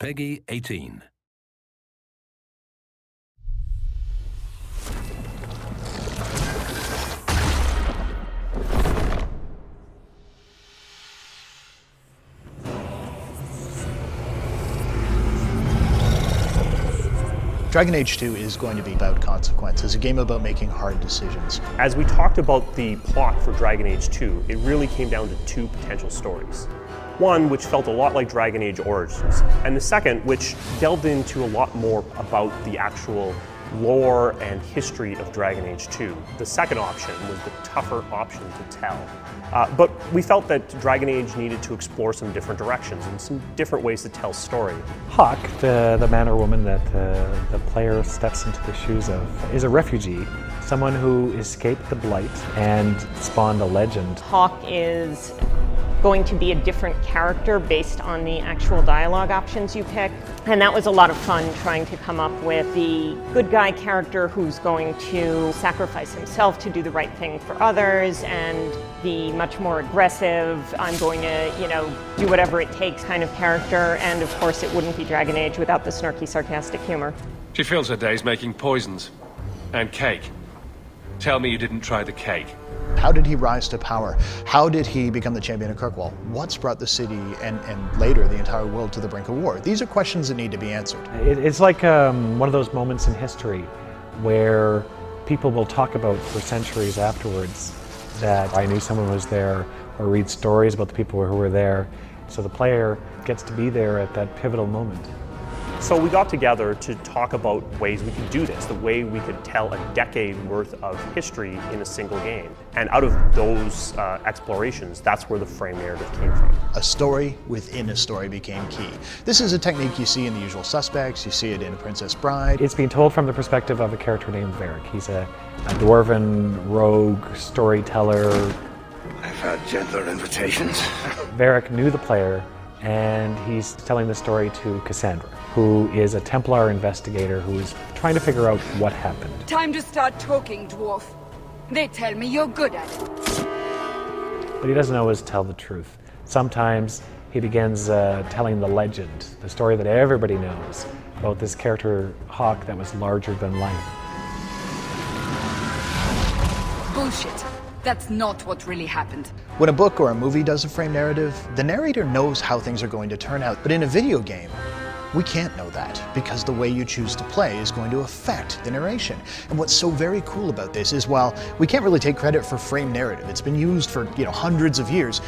Peggy 18. Dragon Age 2 is going to be about consequences, a game about making hard decisions. As we talked about the plot for Dragon Age 2, it really came down to two potential stories. One, which felt a lot like Dragon Age Origins, and the second, which delved into a lot more about the actual lore and history of Dragon Age 2. The second option was the tougher option to tell. But we felt that Dragon Age needed to explore some different directions and some different ways to tell story. Hawk, the man or woman that the player steps into the shoes of, is a refugee, someone who escaped the Blight and spawned a legend. Hawk is going to be a different character based on the actual dialogue options you pick. And that was a lot of fun trying to come up with the good guy character who's going to sacrifice himself to do the right thing for others, and the much more aggressive, I'm going to, do whatever it takes kind of character. And of course it wouldn't be Dragon Age without the snarky, sarcastic humor. She fills her days making poisons and cake. Tell me you didn't try the cake. How did he rise to power? How did he become the champion of Kirkwall? What's brought the city and later the entire world to the brink of war? These are questions that need to be answered. It's like one of those moments in history where people will talk about for centuries afterwards that I knew someone was there, or read stories about the people who were there. So the player gets to be there at that pivotal moment. So we got together to talk about ways we could do this, the way we could tell a decade worth of history in a single game. And out of those explorations, that's where the frame narrative came from. A story within a story became key. This is a technique you see in The Usual Suspects, you see it in A Princess Bride. It's being told from the perspective of a character named Varric. He's a dwarven rogue storyteller. I've had gentler invitations. Varric knew the player, and he's telling the story to Cassandra, who is a Templar investigator who is trying to figure out what happened. Time to start talking, dwarf. They tell me you're good at it. But he doesn't always tell the truth. Sometimes he begins telling the legend, the story that everybody knows about this character, Hawk, that was larger than life. Bullshit. That's not what really happened. When a book or a movie does a frame narrative, the narrator knows how things are going to turn out. But in a video game, we can't know that, because the way you choose to play is going to affect the narration. And what's so very cool about this is, while we can't really take credit for frame narrative, it's been used for hundreds of years,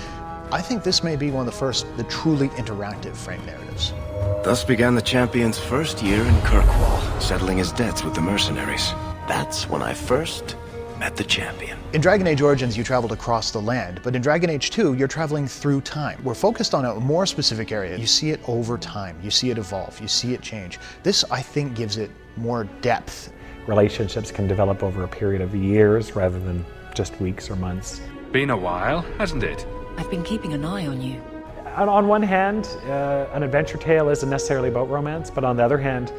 I think this may be one of the first, the truly interactive frame narratives. Thus began the champion's first year in Kirkwall, settling his debts with the mercenaries. That's when I first met the champion. In Dragon Age Origins, you traveled across the land, but in Dragon Age 2, you're traveling through time. We're focused on a more specific area. You see it over time, you see it evolve, you see it change. This, I think, gives it more depth. Relationships can develop over a period of years rather than just weeks or months. Been a while, hasn't it? I've been keeping an eye on you. On one hand, an adventure tale isn't necessarily about romance, but on the other hand,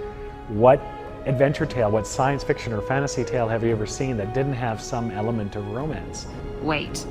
what adventure tale, what science fiction or fantasy tale have you ever seen that didn't have some element of romance? Wait,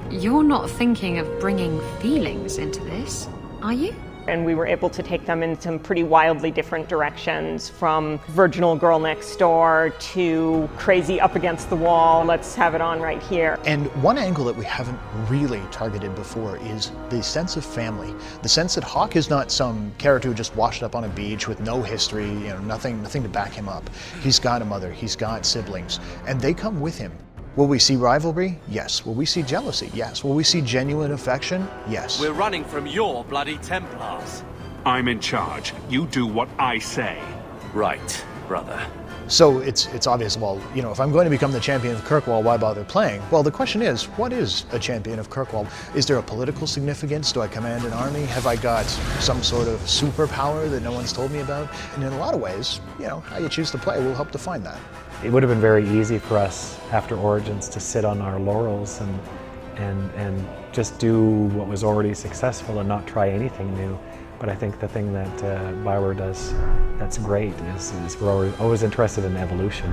you're not thinking of bringing feelings into this, are you? And we were able to take them in some pretty wildly different directions, from virginal girl next door to crazy up against the wall, let's have it on right here. And one angle that we haven't really targeted before is the sense of family. The sense that Hawk is not some character who just washed up on a beach with no history, nothing to back him up. He's got a mother, he's got siblings, and they come with him. Will we see rivalry? Yes. Will we see jealousy? Yes. Will we see genuine affection? Yes. We're running from your bloody Templars. I'm in charge. You do what I say. Right, brother. So it's obvious, well, if I'm going to become the champion of Kirkwall, why bother playing? Well, the question is, what is a champion of Kirkwall? Is there a political significance? Do I command an army? Have I got some sort of superpower that no one's told me about? And in a lot of ways, how you choose to play will help define that. It would have been very easy for us after Origins to sit on our laurels and just do what was already successful and not try anything new. But I think the thing that Bioware does that's great is we're always interested in evolution.